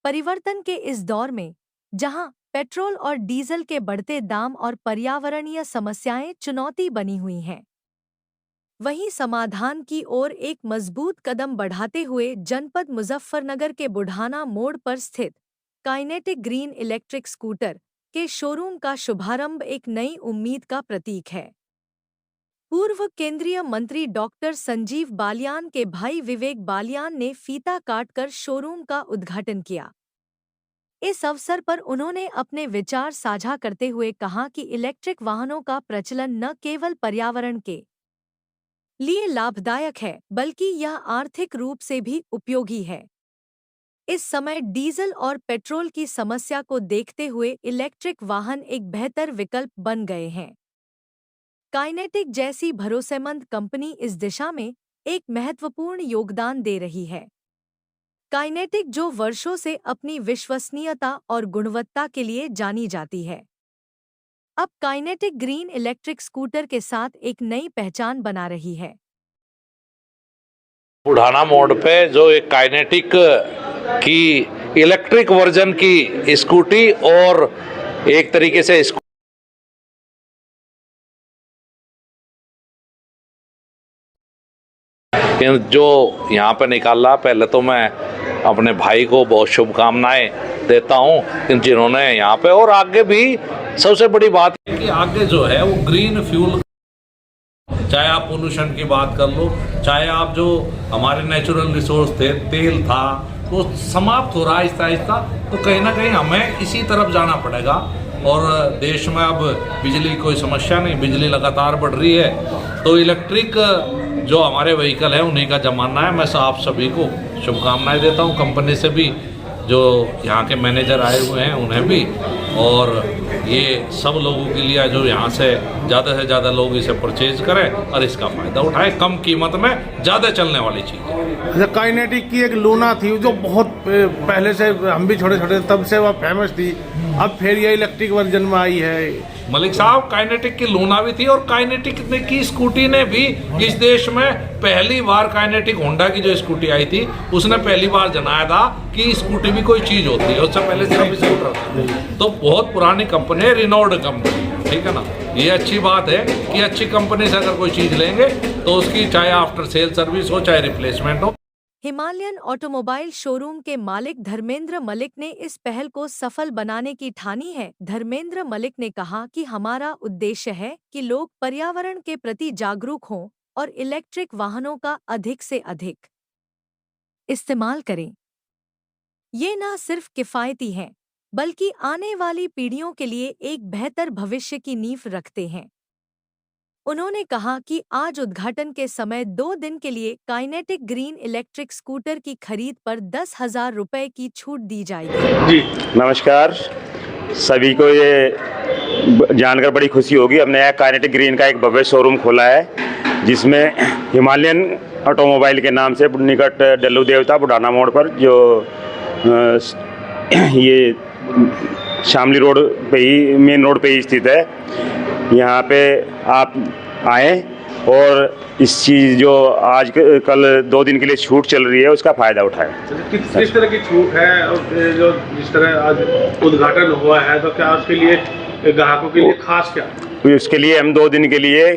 परिवर्तन के इस दौर में, जहां पेट्रोल और डीजल के बढ़ते दाम और पर्यावरणीय समस्याएं चुनौती बनी हुई हैं, वहीं समाधान की ओर एक मजबूत कदम बढ़ाते हुए जनपद मुजफ्फरनगर के बुढ़ाना मोड़ पर स्थित काइनेटिक ग्रीन इलेक्ट्रिक स्कूटर के शोरूम का शुभारंभ एक नई उम्मीद का प्रतीक है। पूर्व केंद्रीय मंत्री डॉक्टर संजीव बालियान के भाई विवेक बालियान ने फीता काटकर शोरूम का उद्घाटन किया। इस अवसर पर उन्होंने अपने विचार साझा करते हुए कहा कि इलेक्ट्रिक वाहनों का प्रचलन न केवल पर्यावरण के लिए लाभदायक है, बल्कि यह आर्थिक रूप से भी उपयोगी है। इस समय डीजल और पेट्रोल की समस्या को देखते हुए इलेक्ट्रिक वाहन एक बेहतर विकल्प बन गए हैं। काइनेटिक जैसी भरोसेमंद कंपनी इस दिशा में एक महत्वपूर्ण योगदान दे रही है। काइनेटिक, जो वर्षों से अपनी विश्वसनीयता और गुणवत्ता के लिए जानी जाती है, अब काइनेटिक ग्रीन इलेक्ट्रिक स्कूटर के साथ एक नई पहचान बना रही है। बुढ़ाना मोड़ पे जो एक काइनेटिक की इलेक्ट्रिक वर्जन की स्कूटी और एक तरीके से जो यहाँ पे निकाला, पहले तो मैं अपने भाई को बहुत शुभकामनाएं देता हूँ जिन्होंने यहाँ पे, और आगे भी सबसे बड़ी बात है कि आगे जो है वो ग्रीन फ्यूल, चाहे आप पोल्यूशन की बात कर लो, चाहे आप जो हमारे नेचुरल रिसोर्स थे, तेल था, वो समाप्त हो रहा है आहिस्ता आहिस्ता। तो कहीं ना कहीं हमें इसी तरफ जाना पड़ेगा। और देश में अब बिजली की कोई समस्या नहीं, बिजली लगातार बढ़ रही है, तो इलेक्ट्रिक जो हमारे व्हीकल है उन्हीं का जमाना है। मैं आप सभी को शुभकामनाएं देता हूं, कंपनी से भी, जो यहाँ के मैनेजर आए हुए हैं उन्हें भी, और ये सब लोगों के लिए जो यहाँ से ज़्यादा लोग इसे परचेज करें और इसका फ़ायदा उठाएं, कम कीमत में ज़्यादा चलने वाली चीज़। काइनेटिक की एक लूना थी जो बहुत पहले से, हम भी छोटे छोटे तब से वह फेमस थी, अब फिर ये इलेक्ट्रिक वर्जन में आई है। मलिक साहब, काइनेटिक की लूना भी थी, और काइनेटिक की स्कूटी ने भी इस देश में पहली बार, काइनेटिक होंडा की जो स्कूटी आई थी उसने पहली बार जनाया था कि स्कूटी भी कोई चीज़ होती है। उससे पहले सिर्फ स्कूटर था। तो बहुत पुरानी कंपनी है, रिनोल्ड कंपनी, ठीक है ना। ये अच्छी बात है कि अच्छी कंपनी से अगर कोई चीज़ लेंगे तो उसकी चाहे आफ्टर सेल सर्विस हो, चाहे रिप्लेसमेंट हो। हिमालयन ऑटोमोबाइल शोरूम के मालिक धर्मेंद्र मलिक ने इस पहल को सफल बनाने की ठानी है। धर्मेंद्र मलिक ने कहा कि हमारा उद्देश्य है कि लोग पर्यावरण के प्रति जागरूक हों और इलेक्ट्रिक वाहनों का अधिक से अधिक इस्तेमाल करें। ये न सिर्फ किफ़ायती हैं, बल्कि आने वाली पीढ़ियों के लिए एक बेहतर भविष्य की नींव रखते हैं। उन्होंने कहा कि आज उद्घाटन के समय 2 दिन के लिए काइनेटिक ग्रीन इलेक्ट्रिक स्कूटर की खरीद पर 10,000 रुपए की छूट दी जाएगी। जी नमस्कार, सभी को ये जानकर बड़ी खुशी होगी। हमने नया काइनेटिक ग्रीन का एक भव्य शोरूम खोला है, जिसमें हिमालयन ऑटोमोबाइल के नाम से निकट डल्लू देवता बुढ़ाना मोड़ पर, जो ये शामली रोड पे ही, मेन रोड पे ही स्थित है। यहाँ पे आप आए और इस चीज़ जो आज कल 2 दिन के लिए छूट चल रही है उसका फ़ायदा उठाएं। किस तरह की छूट है, और जो जिस तरह आज उद्घाटन हुआ है, तो क्या उसके लिए ग्राहकों के लिए खास क्या? उसके लिए हम 2 दिन के लिए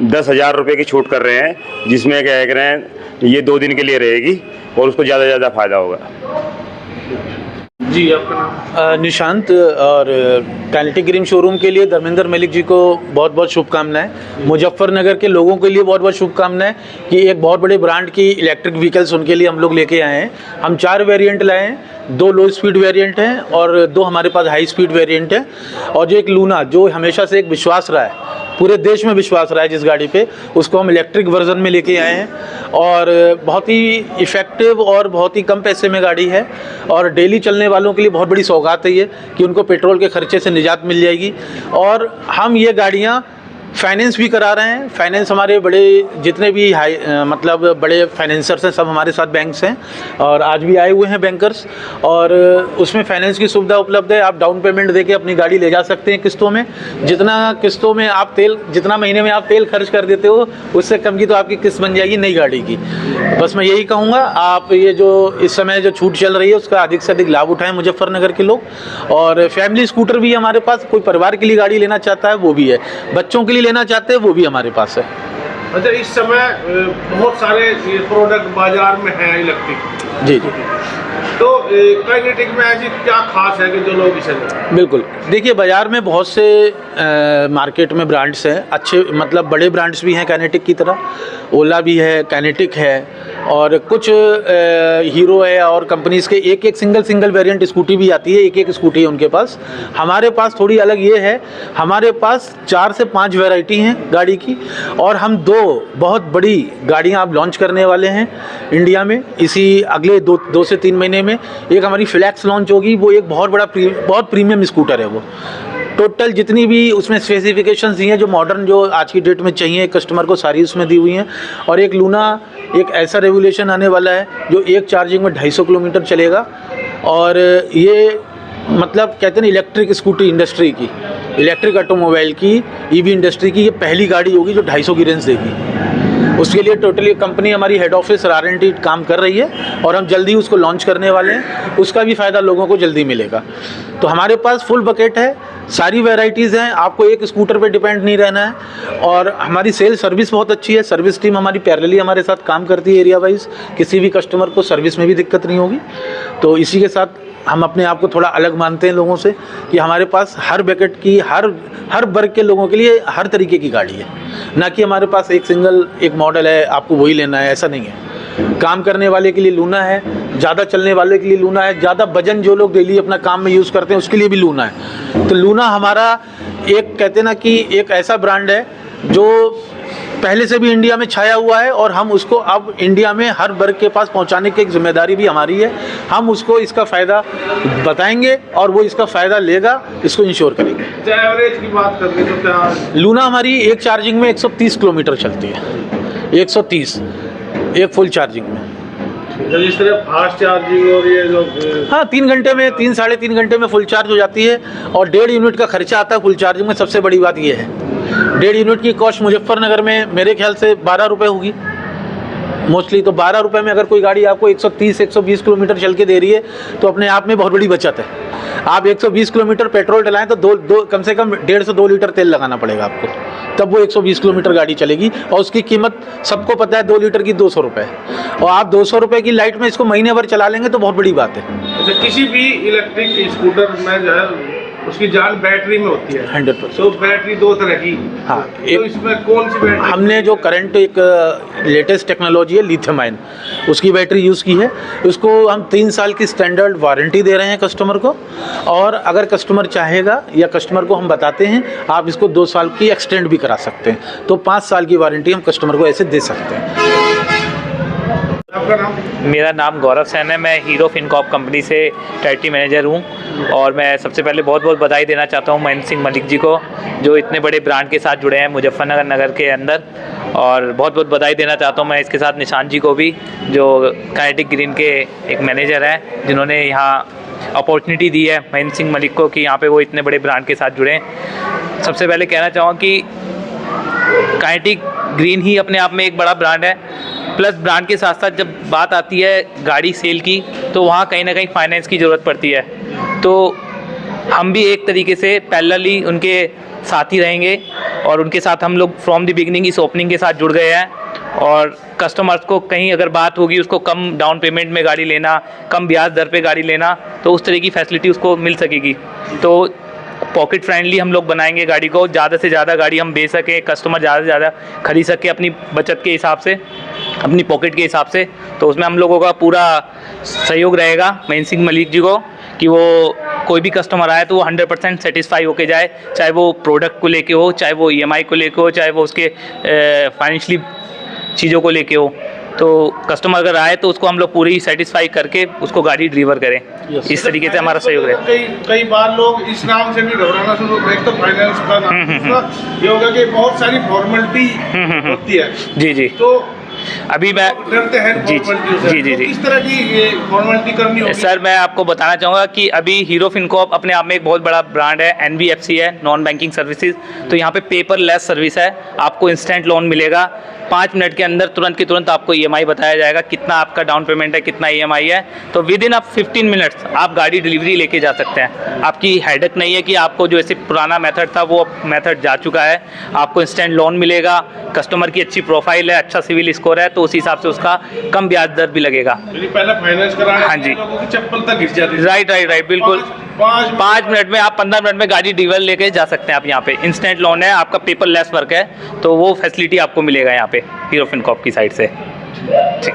10,000 रुपये की छूट कर रहे हैं, जिसमें क्या कह रहे हैं ये 2 दिन के लिए रहेगी और उसको ज़्यादा फ़ायदा होगा। जी, आपका नाम? निशांत। और काइनेटिक ग्रीन शोरूम के लिए धर्मेंद्र मलिक जी को बहुत बहुत शुभकामनाएं। मुजफ्फरनगर के लोगों के लिए बहुत बहुत शुभकामनाएं कि एक बहुत बड़े ब्रांड की इलेक्ट्रिक व्हीकल्स उनके लिए हम लोग लेके आए हैं। हम 4 वेरिएंट लाए हैं, 2 लो स्पीड वेरिएंट हैं और 2 हमारे पास हाई स्पीड वेरिएंट है। और जो एक लूना, जो हमेशा से एक विश्वास रहा है, पूरे देश में विश्वास रहा है जिस गाड़ी पे, उसको हम इलेक्ट्रिक वर्जन में लेके आए हैं। और बहुत ही इफ़ेक्टिव और बहुत ही कम पैसे में गाड़ी है, और डेली चलने वालों के लिए बहुत बड़ी सौगात है ये कि उनको पेट्रोल के खर्चे से निजात मिल जाएगी। और हम ये गाड़ियाँ फाइनेंस भी करा रहे हैं। फाइनेंस हमारे बड़े जितने भी मतलब बड़े फाइनेंसर्स हैं सब हमारे साथ बैंक्स हैं और आज भी आए हुए हैं बैंकर्स, और उसमें फाइनेंस की सुविधा उपलब्ध है। आप डाउन पेमेंट देके अपनी गाड़ी ले जा सकते हैं किस्तों में। जितना महीने में आप तेल खर्च कर देते हो उससे कम की तो आपकी किस्त बन जाएगी नई गाड़ी की। बस मैं यही कहूँगा, आप ये जो इस समय जो छूट चल रही है उसका अधिक से अधिक लाभ उठाएं मुजफ्फरनगर के लोग। और फैमिली स्कूटर भी हमारे पास, कोई परिवार के लिए गाड़ी लेना चाहता है वो भी है, बच्चों के लिए लेना चाहते हैं वो भी हमारे पास है। अच्छा, इस समय बहुत सारे प्रोडक्ट बाजार में हैं इलेक्ट्रिक। जी जी, तो काइनेटिक में ऐसी क्या खास है कि जो लोग इसे लें? बिल्कुल, देखिए बाज़ार में बहुत से मार्केट में ब्रांड्स हैं, अच्छे मतलब बड़े ब्रांड्स भी हैं काइनेटिक की तरह। ओला भी है, काइनेटिक है और कुछ हीरो है और कंपनीज़ के एक सिंगल वेरिएंट स्कूटी भी आती है, एक स्कूटी है उनके पास। हमारे पास थोड़ी अलग ये है, हमारे पास 4 से 5 वैरायटी हैं गाड़ी की और हम 2 बहुत बड़ी गाड़ियाँ अब लॉन्च करने वाले हैं इंडिया में इसी अगले 2 से 3 महीने में। एक हमारी फ्लैक्स लॉन्च होगी, वो एक बहुत प्रीमियम स्कूटर है। वो टोटल जितनी भी उसमें स्पेसिफिकेशंस दी हैं जो मॉडर्न जो आज की डेट में चाहिए कस्टमर को, सारी उसमें दी हुई हैं। और एक लूना, एक ऐसा रेवोल्यूशन आने वाला है जो एक चार्जिंग में 250 किलोमीटर चलेगा। और ये मतलब कहते हैं इलेक्ट्रिक स्कूटी इंडस्ट्री की, इलेक्ट्रिक ऑटोमोबाइल की, ईवी इंडस्ट्री की ये पहली गाड़ी होगी जो 250 की रेंज देगी। उसके लिए टोटली कंपनी हमारी हेड ऑफिस R&D काम कर रही है और हम जल्दी उसको लॉन्च करने वाले हैं। उसका भी फ़ायदा लोगों को जल्दी मिलेगा। तो हमारे पास फुल बकेट है, सारी वैरायटीज़ हैं, आपको एक स्कूटर पे डिपेंड नहीं रहना है। और हमारी सेल सर्विस बहुत अच्छी है, सर्विस टीम हमारी पैरेलली हमारे साथ काम करती है एरिया वाइज, किसी भी कस्टमर को सर्विस में भी दिक्कत नहीं होगी। तो इसी के साथ हम अपने आप को थोड़ा अलग मानते हैं लोगों से कि हमारे पास हर बकेट की हर वर्ग के लोगों के लिए हर तरीके की गाड़ी है, ना कि हमारे पास एक मॉडल है आपको वही लेना है, ऐसा नहीं है। काम करने वाले के लिए लूना है, ज़्यादा चलने वाले के लिए लूना है, ज़्यादा वजन जो लोग डेली अपना काम में यूज़ करते हैं उसके लिए भी लूना है। तो लूना हमारा एक कहते ना कि एक ऐसा ब्रांड है जो पहले से भी इंडिया में छाया हुआ है और हम उसको अब इंडिया में हर वर्ग के पास पहुंचाने की एक जिम्मेदारी भी हमारी है। हम उसको इसका फ़ायदा बताएंगे और वो इसका फ़ायदा लेगा, इसको इंश्योर करेंगे। एवरेज की बात करें तो क्या लूना हमारी एक चार्जिंग में 130 किलोमीटर चलती है, 130 एक फुल चार्जिंग में। जिस तरह फास्ट चार्जिंग और ये जो 3 घंटे में 3-3.5 घंटे में फुल चार्ज हो जाती है और 1.5 यूनिट का खर्चा आता है फुल चार्जिंग में। सबसे बड़ी बात ये है 1.5 यूनिट की कॉस्ट मुजफ्फरनगर में मेरे ख्याल से 12 रुपये होगी मोस्टली। तो 12 रुपये में अगर कोई गाड़ी आपको 130-120 किलोमीटर चल के दे रही है तो अपने आप में बहुत बड़ी बचत है। आप 120 किलोमीटर पेट्रोल डलाएं तो दो कम से कम 1.5 से 2 लीटर तेल लगाना पड़ेगा आपको, तब वो 120 किलोमीटर गाड़ी चलेगी। और उसकी कीमत सबको पता है 2 लीटर की 200 रुपये है और आप 200 रुपये की लाइट में इसको महीने भर चला लेंगे तो बहुत बड़ी बात है। अच्छा, किसी भी इलेक्ट्रिक स्कूटर में जो है उसकी जान बैटरी में होती है 100%। तो बैटरी 2 तरह की, हाँ, तो इसमें कौन सी बैटरी? हमने जो करंट एक लेटेस्ट टेक्नोलॉजी है लिथियम आयन, उसकी बैटरी यूज़ की है। उसको हम 3 साल की स्टैंडर्ड वारंटी दे रहे हैं कस्टमर को, और अगर कस्टमर चाहेगा या कस्टमर को हम बताते हैं आप इसको 2 साल की एक्सटेंड भी करा सकते हैं, तो 5 साल की वारंटी हम कस्टमर को ऐसे दे सकते हैं। आपका नाम? मेरा नाम गौरव सैन है, मैं हीरो फिनकॉर्प कंपनी से टेरिटरी मैनेजर हूं। और मैं सबसे पहले बहुत बहुत बधाई देना चाहता हूं महेंद्र सिंह मलिक जी को, जो इतने बड़े ब्रांड के साथ जुड़े हैं मुजफ्फरनगर नगर के अंदर। और बहुत बहुत बधाई देना चाहता हूं मैं इसके साथ निशान जी को भी, जो काइनेटिक ग्रीन के एक मैनेजर हैं, जिन्होंने यहाँ अपॉर्चुनिटी दी है महेंद्र सिंह मलिक को कि यहाँ पर वो इतने बड़े ब्रांड के साथ जुड़ें। सबसे पहले कहना चाहूँगा कि काइनेटिक ग्रीन ही अपने आप में एक बड़ा ब्रांड है, प्लस ब्रांड के साथ साथ जब बात आती है गाड़ी सेल की तो वहाँ कहीं ना कहीं फाइनेंस की ज़रूरत पड़ती है। तो हम भी एक तरीके से पैरेलली उनके साथ ही रहेंगे और उनके साथ हम लोग फ्रॉम द बिगनिंग इस ओपनिंग के साथ जुड़ गए हैं। और कस्टमर्स को कहीं अगर बात होगी उसको कम डाउन पेमेंट में गाड़ी लेना, कम ब्याज दर पे गाड़ी लेना, तो उस तरह की फैसिलिटी उसको मिल सकेगी। तो पॉकेट फ्रेंडली हम लोग बनाएंगे गाड़ी को, ज़्यादा से ज़्यादा गाड़ी हम बेच सकें, कस्टमर ज़्यादा से ज़्यादा खरीद सके अपनी बचत के हिसाब से, अपनी पॉकेट के हिसाब से। तो उसमें हम लोगों का पूरा सहयोग रहेगा महेंद्र सिंह मलिक जी को कि वो कोई भी कस्टमर आए तो वो 100% सेटिस्फाई होके जाए, चाहे वो प्रोडक्ट को लेके हो, चाहे वो EMI को लेके हो, चाहे वो उसके फाइनेंशियली चीज़ों को लेके हो। तो कस्टमर अगर आए तो उसको हम लोग पूरी सेटिस्फाई करके उसको गाड़ी डिलीवर करें। इस तरीके से हमारा सहयोग है। कई बार लोग इस नाम से भी घबराना शुरू कर, एक तो फाइनेंस का नाम, दूसरा ये होगा कि बहुत सारी फॉर्मेलिटी होती है। जी जी। तो अभी मैं डरते हैं जी फॉर्मेलिटी से। जी जी तो जी किस तरह की ये फॉर्मेलिटी करनी होगी? सर, मैं आपको बताना चाहूँगा कि अभी हीरो फिनकॉर्प अपने आप में एक बहुत बड़ा ब्रांड है, NBFC है, नॉन बैंकिंग सर्विसेज। तो यहाँ पे पेपरलेस सर्विस है, आपको इंस्टेंट लोन मिलेगा। 5 मिनट के अंदर तुरंत की तुरंत आपको EMI बताया जाएगा, कितना आपका डाउन पेमेंट है, कितना EMI है। तो विद इन आप 15 मिनट्स आप गाड़ी डिलीवरी लेके जा सकते हैं। आपकी हेडेक नहीं है कि आपको जो ऐसे पुराना मेथड था वो मेथड जा चुका है। आपको इंस्टेंट लोन मिलेगा, कस्टमर की अच्छी प्रोफाइल है, अच्छा सिविल स्कोर है, तो उस हिसाब से उसका कम ब्याज दर भी लगेगा। पहले फाइनेंस कराने हाँ जी। लोगों की चप्पल तक घिस जाती थी। राइट, बिल्कुल। 5 मिनट में आप 15 मिनट में गाड़ी डिलीवर लेके जा सकते हैं। आप यहाँ पे इंस्टेंट लोन है, आपका पेपरलेस वर्क है, तो वो फैसिलिटी आपको मिलेगा यहाँ पे हीरो फिनकॉर्प की साइड से। ठीक।